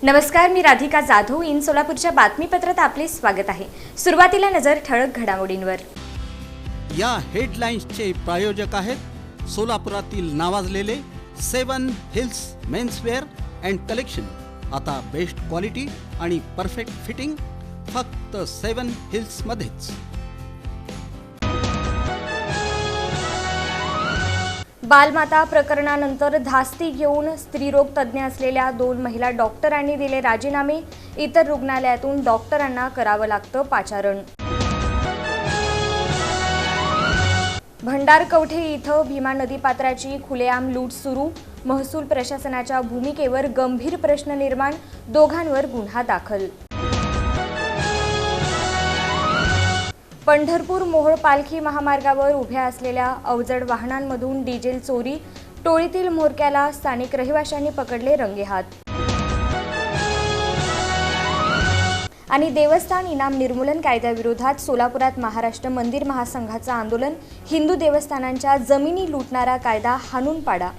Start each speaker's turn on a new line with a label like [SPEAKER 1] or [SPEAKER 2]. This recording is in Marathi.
[SPEAKER 1] नमस्कार, मी राधिका जाधव. इन सोलापूरच्या बातमीपत्रात आपले स्वागत आहे. सुरुवातीला नजर ठळक घडामोडींवर.
[SPEAKER 2] या हेडलाईन्सचे प्रायोजक आहेत सोलापुरातील नावाजलेले 7 हिल्स मेन्सवेअर अँड कलेक्शन. आता बेस्ट क्वालिटी आणि परफेक्ट फिटिंग फक्त 7 हिल्स मध्येच.
[SPEAKER 1] बालमाता प्रकरणानंतर धास्ती घेऊन स्त्रीरोग तज्ज्ञ असलेल्या 2 महिला डॉक्टरांनी दिले राजीनामे. इतर रुग्णालयातून डॉक्टरांना करावं लागतं पाचारण. भंडारकवठे इथं भीमा नदीपात्राची खुलेआम लूट सुरू. महसूल प्रशासनाच्या भूमिकेवर गंभीर प्रश्न निर्माण. दोघांवर गुन्हा दाखल. पंढरपूर मोहोळ पालखी महामार्गावर उभ्या असलेल्या अवजड वाहनांमधून डिझेल चोरी. टोळीतील म्होरक्याला स्थानिक रहिवाशांनी पकडले रंगेहात. आणि देवस्थान इनाम निर्मूलन कायद्याविरोधात सोलापुरात महाराष्ट्र मंदिर महासंघाचं आंदोलन. हिंदू देवस्थानांच्या जमिनी लुटणारा कायदा हाणून पाडा.